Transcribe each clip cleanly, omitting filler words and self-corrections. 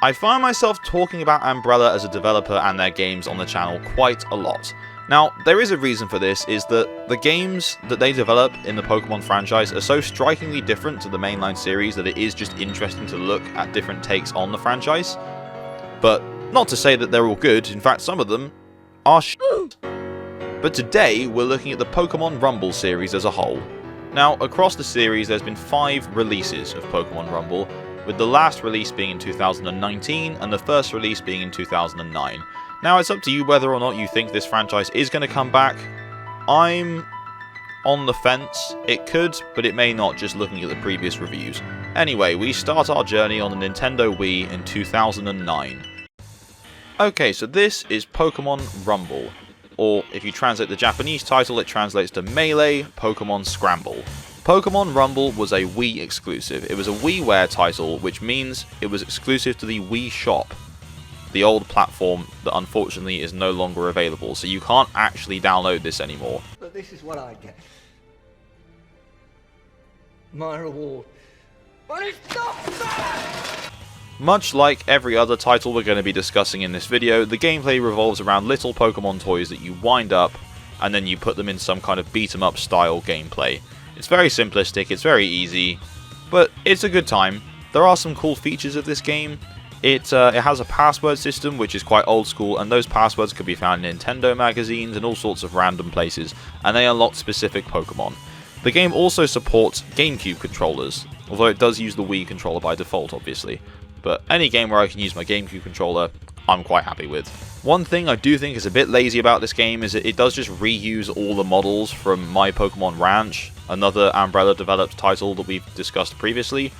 I find myself talking about Umbrella as a developer and their games on the channel quite a lot. Now, there is a reason for this, is that the games that they develop in the Pokemon franchise are so strikingly different to the mainline series that it is just interesting to look at different takes on the franchise. But not to say that they're all good, in fact some of them are shit. But today we're looking at the Pokémon Rumble series as a whole. Now, across the series there's been 5 releases of Pokémon Rumble, with the last release being in 2019 and the first release being in 2009. Now, it's up to you whether or not you think this franchise is going to come back. I'm on the fence. It could, but it may not, just looking at the previous reviews. Anyway, we start our journey on the Nintendo Wii in 2009. Okay, so this is Pokémon Rumble, or if you translate the Japanese title, it translates to Melee Pokémon Scramble. Pokémon Rumble was a Wii exclusive. It was a WiiWare title, which means it was exclusive to the Wii Shop, the old platform that unfortunately is no longer available, so you can't actually download this anymore. But this is what I get. My reward. But it's not fair! Much like every other title we're going to be discussing in this video, the gameplay revolves around little Pokemon toys that you wind up, and then you put them in some kind of beat-em-up style gameplay. It's very simplistic, it's very easy, but it's a good time. There are some cool features of this game. It has a password system which is quite old school, and those passwords could be found in Nintendo magazines and all sorts of random places, and they unlock specific Pokemon. The game also supports GameCube controllers, although it does use the Wii controller by default obviously. But any game where I can use my GameCube controller, I'm quite happy with. One thing I do think is a bit lazy about this game is that it does just reuse all the models from My Pokemon Ranch, another Umbrella developed title that we've discussed previously.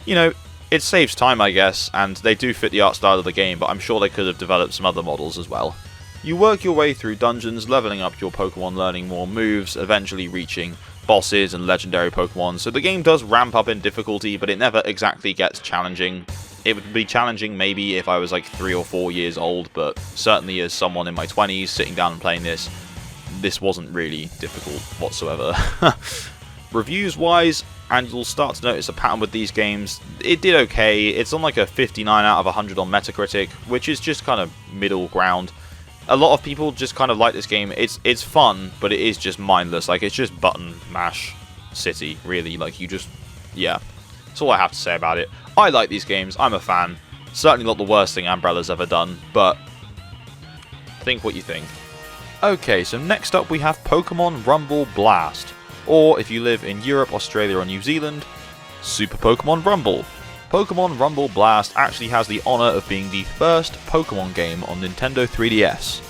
You know, it saves time, I guess, and they do fit the art style of the game, but I'm sure they could have developed some other models as well. You work your way through dungeons, leveling up your Pokemon, learning more moves, eventually reaching bosses and legendary Pokemon, so the game does ramp up in difficulty, but it never exactly gets challenging. It would be challenging maybe if I was like 3 or 4 years old, but certainly as someone in my 20s sitting down and playing this wasn't really difficult whatsoever. Reviews-wise, and you'll start to notice a pattern with these games, it did okay. It's on like a 59 out of 100 on Metacritic, which is just kind of middle ground. A lot of people just kind of like this game. It's fun, but it is just mindless. Like, it's just button mash city, really. Like, you just, yeah. That's all I have to say about it. I like these games. I'm a fan. Certainly not the worst thing Umbrella's ever done, but think what you think. Okay, so next up we have Pokémon Rumble Blast, or if you live in Europe, Australia or New Zealand, Super Pokémon Rumble. Pokémon Rumble Blast actually has the honour of being the first Pokémon game on Nintendo 3DS,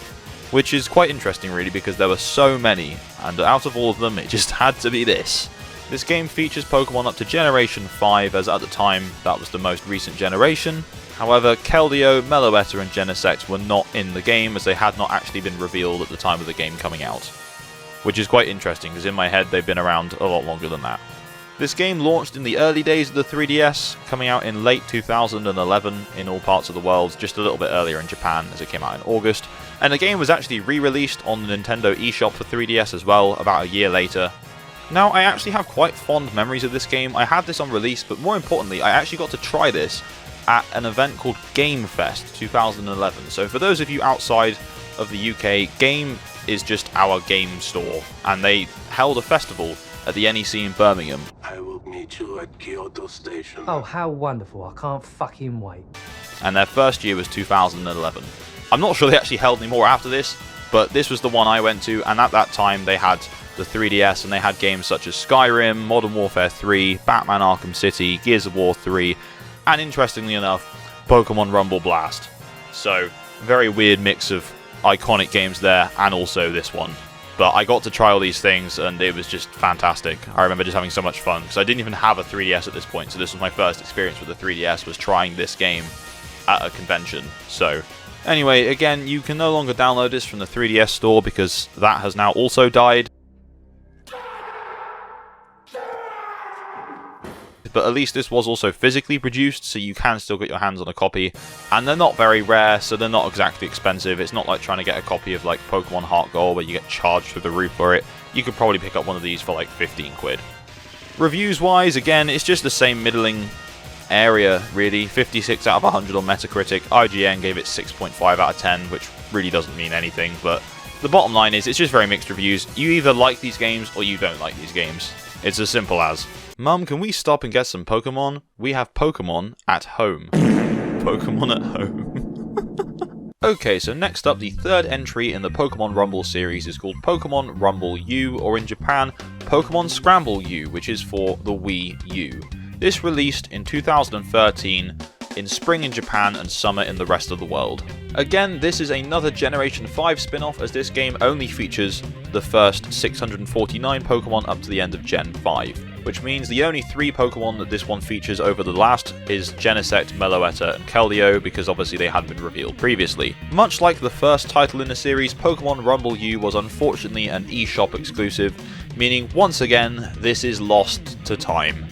which is quite interesting really because there were so many, and out of all of them it just had to be this. This game features Pokemon up to Generation 5, as at the time that was the most recent generation. However, Keldeo, Meloetta and Genesect were not in the game as they had not actually been revealed at the time of the game coming out. Which is quite interesting because in my head they've been around a lot longer than that. This game launched in the early days of the 3DS, coming out in late 2011 in all parts of the world, just a little bit earlier in Japan as it came out in August. And the game was actually re-released on the Nintendo eShop for 3DS as well, about a year later. Now, I actually have quite fond memories of this game. I had this on release, but more importantly, I actually got to try this at an event called Game Fest 2011. So for those of you outside of the UK, Game is just our game store, and they held a festival at the NEC in Birmingham. I will meet you at Kyoto Station. Oh, how wonderful. I can't fucking wait. And their first year was 2011. I'm not sure they actually held any more after this, but this was the one I went to, and at that time they had the 3DS, and they had games such as Skyrim, Modern Warfare 3, Batman Arkham City, Gears of War 3, and interestingly enough, Pokémon Rumble Blast. So, very weird mix of iconic games there, and also this one. But I got to try all these things, and it was just fantastic. I remember just having so much fun, because I didn't even have a 3DS at this point, so this was my first experience with the 3DS, was trying this game at a convention. So, anyway, again, you can no longer download this from the 3DS store, because that has now also died. But at least this was also physically produced, so you can still get your hands on a copy. And they're not very rare, so they're not exactly expensive. It's not like trying to get a copy of like Pokemon Heart Gold where you get charged through the roof for it. You could probably pick up one of these for like 15 quid. Reviews wise, again, it's just the same middling area, really. 56 out of 100 on Metacritic. IGN gave it 6.5 out of 10, which really doesn't mean anything, but the bottom line is it's just very mixed reviews. You either like these games or you don't like these games. It's as simple as, Mum, can we stop and get some Pokemon? We have Pokemon at home. Pokemon at home. Okay, so next up, the third entry in the Pokémon Rumble series is called Pokémon Rumble U, or in Japan, Pokémon Scramble U, which is for the Wii U. This released in 2013, in spring in Japan and summer in the rest of the world. Again, this is another Generation 5 spin-off, as this game only features the first 649 Pokemon up to the end of Gen 5, which means the only 3 Pokemon that this one features over the last is Genesect, Meloetta, and Keldeo, because obviously they had been revealed previously. Much like the first title in the series, Pokémon Rumble U was unfortunately an eShop exclusive, meaning once again, this is lost to time.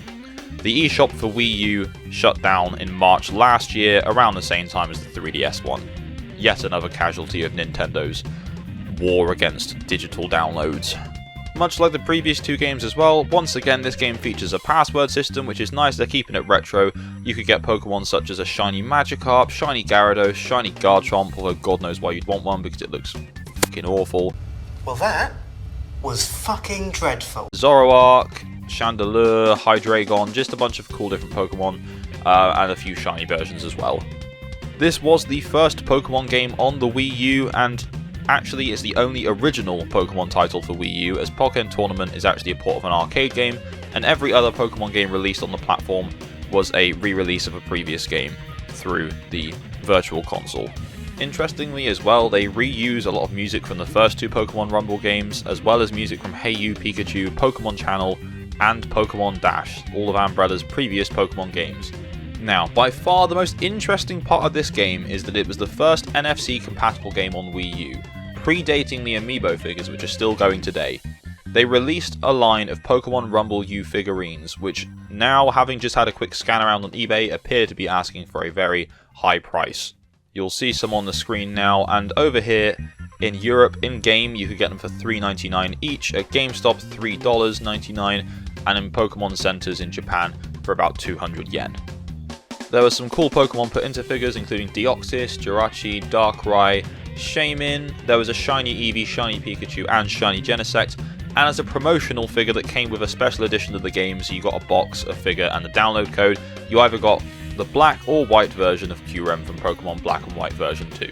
The eShop for Wii U shut down in March last year, around the same time as the 3DS one. Yet another casualty of Nintendo's war against digital downloads. Much like the previous 2 games as well, once again this game features a password system, which is nice. They're keeping it retro. You could get Pokemon such as a shiny Magikarp, shiny Gyarados, shiny Garchomp, although God knows why you'd want one because it looks fucking awful. Well, that was fucking dreadful. Zoroark, Chandelure, Hydreigon, just a bunch of cool different Pokemon, and a few shiny versions as well. This was the first Pokemon game on the Wii U, and actually is the only original Pokemon title for Wii U, as Pokken Tournament is actually a port of an arcade game, and every other Pokemon game released on the platform was a re-release of a previous game through the Virtual Console. Interestingly as well, they reuse a lot of music from the first 2 Pokemon Rumble games, as well as music from Hey You Pikachu, Pokemon Channel, and Pokemon Dash, all of Umbrella's previous Pokemon games. Now, by far the most interesting part of this game is that it was the first NFC compatible game on Wii U, predating the Amiibo figures, which are still going today. They released a line of Pokémon Rumble U figurines, which now, having just had a quick scan around on eBay, appear to be asking for a very high price. You'll see some on the screen now, and over here in Europe, in-game, you could get them for $3.99 each, at GameStop $3.99, and in Pokemon Centers in Japan for about 200 yen. There were some cool Pokemon put into figures, including Deoxys, Jirachi, Darkrai, Shaymin. There was a shiny Eevee, shiny Pikachu, and shiny Genesect. And as a promotional figure that came with a special edition of the game, so you got a box, a figure, and a download code, you either got the black or white version of Kyurem from Pokemon Black and White version 2.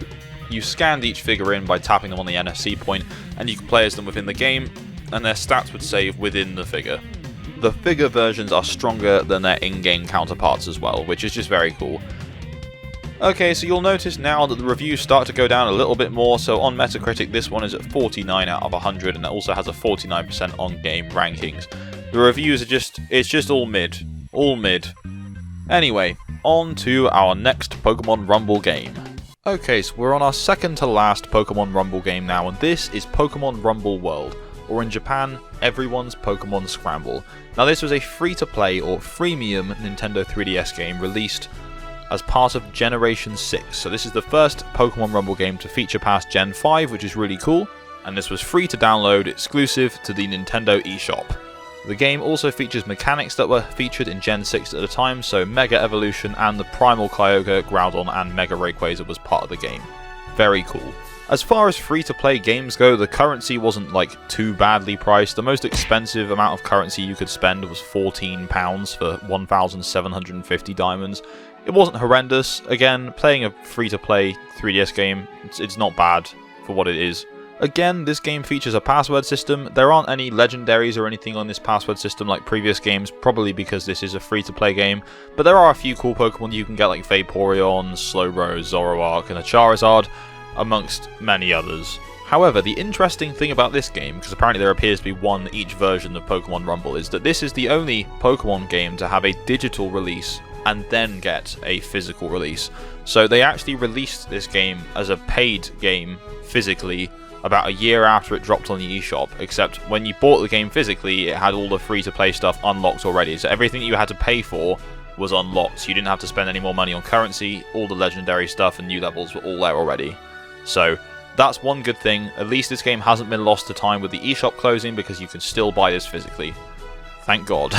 You scanned each figure in by tapping them on the NFC point, and you could play as them within the game, and their stats would save within the figure. The figure versions are stronger than their in-game counterparts as well, which is just very cool. Okay, so you'll notice now that the reviews start to go down a little bit more. So on Metacritic, this one is at 49 out of 100, and it also has a 49% on-game rankings. The reviews are it's just all mid. All mid. Anyway, on to our next Pokemon Rumble game. Okay, so we're on our second to last Pokemon Rumble game now, and this is Pokemon Rumble World, or in Japan, everyone's Pokemon Scramble. Now this was a free-to-play or freemium Nintendo 3DS game released as part of Generation 6. So this is the first Pokemon Rumble game to feature past Gen 5, which is really cool, and this was free to download, exclusive to the Nintendo eShop. The game also features mechanics that were featured in Gen 6 at the time, so Mega Evolution and the Primal Kyogre, Groudon, and Mega Rayquaza was part of the game. Very cool. As far as free-to-play games go, the currency wasn't too badly priced. The most expensive amount of currency you could spend was £14 for 1,750 diamonds. It wasn't horrendous. Again, playing a free-to-play 3DS game, it's not bad for what it is. Again, this game features a password system. There aren't any legendaries or anything on this password system like previous games, probably because this is a free-to-play game, but there are a few cool Pokemon you can get like Vaporeon, Slowbro, Zoroark, and a Charizard, amongst many others. However, the interesting thing about this game, because apparently there appears to be one each version of Pokemon Rumble, is that this is the only Pokemon game to have a digital release and then get a physical release. So they actually released this game as a paid game physically about a year after it dropped on the eShop, except when you bought the game physically, it had all the free-to-play stuff unlocked already. So everything you had to pay for was unlocked, so you didn't have to spend any more money on currency. All the legendary stuff and new levels were all there already. So that's one good thing. At least this game hasn't been lost to time with the eShop closing, because you can still buy this physically. Thank God.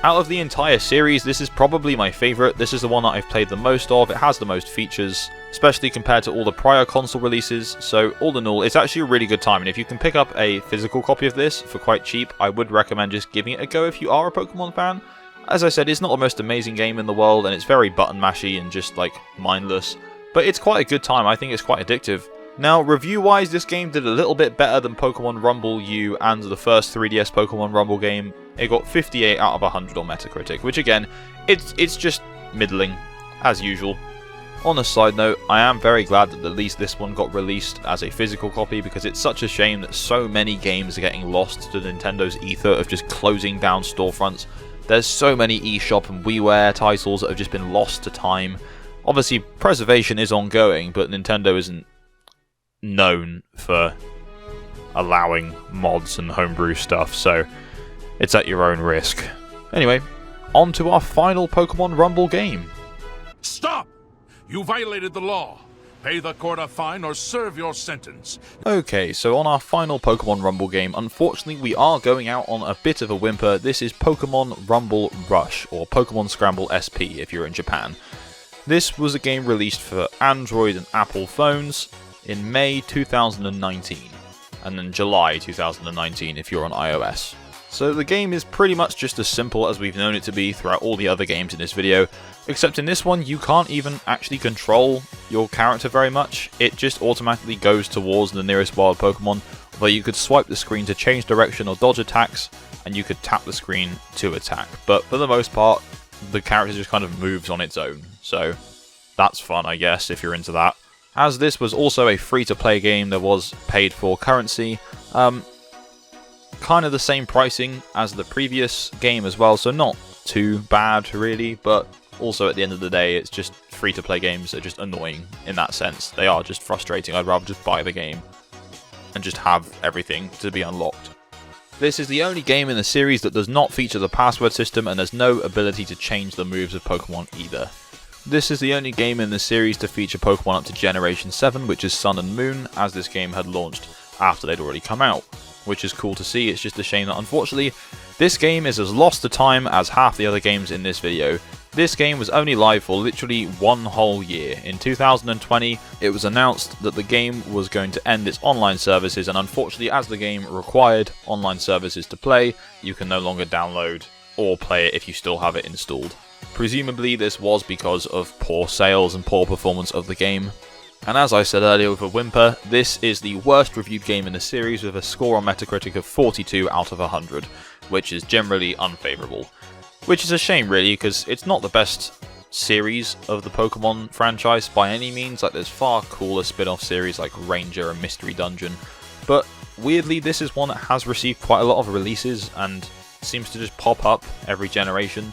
Out of the entire series, this is probably my favourite. This is the one that I've played the most of. It has the most features, especially compared to all the prior console releases. So all in all, it's actually a really good time. And if you can pick up a physical copy of this for quite cheap, I would recommend just giving it a go if you are a Pokemon fan. As I said, it's not the most amazing game in the world, and it's very button mashy and just like mindless. But it's quite a good time. I think it's quite addictive. Now, review-wise, this game did a little bit better than Pokémon Rumble U and the first 3DS Pokémon Rumble game. It got 58 out of 100 on Metacritic, which again, it's just middling, as usual. On a side note, I am very glad that at least this one got released as a physical copy, because it's such a shame that so many games are getting lost to Nintendo's ether of just closing down storefronts. There's so many eShop and WiiWare titles that have just been lost to time. Obviously, preservation is ongoing, but Nintendo isn't known for allowing mods and homebrew stuff, so it's at your own risk. Anyway, on to our final Pokemon Rumble game. Stop! You violated the law. Pay the court a fine or serve your sentence. Okay, so on our final Pokemon Rumble game, unfortunately we are going out on a bit of a whimper. This is Pokemon Rumble Rush, or Pokemon Scramble SP if you're in Japan. This was a game released for Android and Apple phones in May 2019, and then July 2019 if you're on iOS. So the game is pretty much just as simple as we've known it to be throughout all the other games in this video, except in this one you can't even actually control your character very much. It just automatically goes towards the nearest wild Pokemon, although you could swipe the screen to change direction or dodge attacks, and you could tap the screen to attack. But for the most part, the character just kind of moves on its own, so that's fun, I guess, if you're into that. As this was also a free-to-play game, there was paid-for currency. Kind of the same pricing as the previous game as well, so not too bad really, but also at the end of the day, it's just free-to-play games are just annoying in that sense. They are just frustrating. I'd rather just buy the game and just have everything to be unlocked. This is the only game in the series that does not feature the password system, and there's no ability to change the moves of Pokemon either. This is the only game in the series to feature Pokemon up to Generation 7, which is Sun and Moon, as this game had launched after they'd already come out, which is cool to see. It's just a shame that unfortunately this game is as lost to time as half the other games in this video. This game was only live for literally one whole year. In 2020, it was announced that the game was going to end its online services, and unfortunately, as the game required online services to play, you can no longer download or play it if you still have it installed. Presumably this was because of poor sales and poor performance of the game. And as I said earlier with a whimper, this is the worst reviewed game in the series with a score on Metacritic of 42 out of 100, which is generally unfavourable. Which is a shame really, because it's not the best series of the Pokemon franchise by any means. Like, there's far cooler spin-off series like Ranger and Mystery Dungeon, but weirdly this is one that has received quite a lot of releases and seems to just pop up every generation,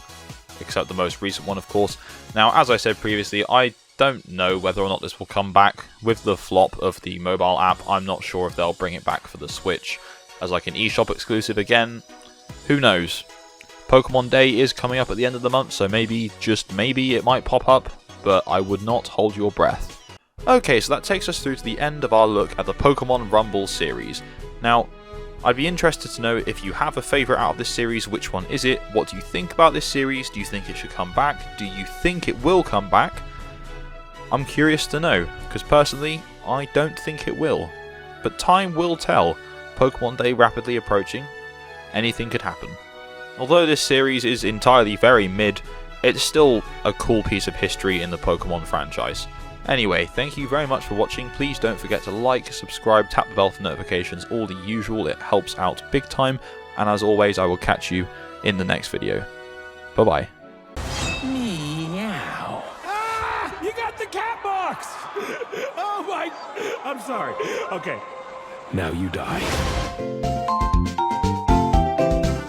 except the most recent one of course. Now, as I said previously, I don't know whether or not this will come back. With the flop of the mobile app, I'm not sure if they'll bring it back for the Switch as like an eShop exclusive again. Who knows? Pokemon Day is coming up at the end of the month, so maybe, just maybe, it might pop up, but I would not hold your breath. Okay, so that takes us through to the end of our look at the Pokemon Rumble series. Now, I'd be interested to know if you have a favourite out of this series. Which one is it? What do you think about this series? Do you think it should come back? Do you think it will come back? I'm curious to know, because personally, I don't think it will. But time will tell. Pokemon Day rapidly approaching. Anything could happen. Although this series is entirely very mid, it's still a cool piece of history in the Pokemon franchise. Anyway, thank you very much for watching. Please don't forget to like, subscribe, tap the bell for notifications, all the usual. It helps out big time. And as always, I will catch you in the next video. Bye-bye. Meow. Ah! You got the cat box! Oh my... I'm sorry. Okay. Now you die.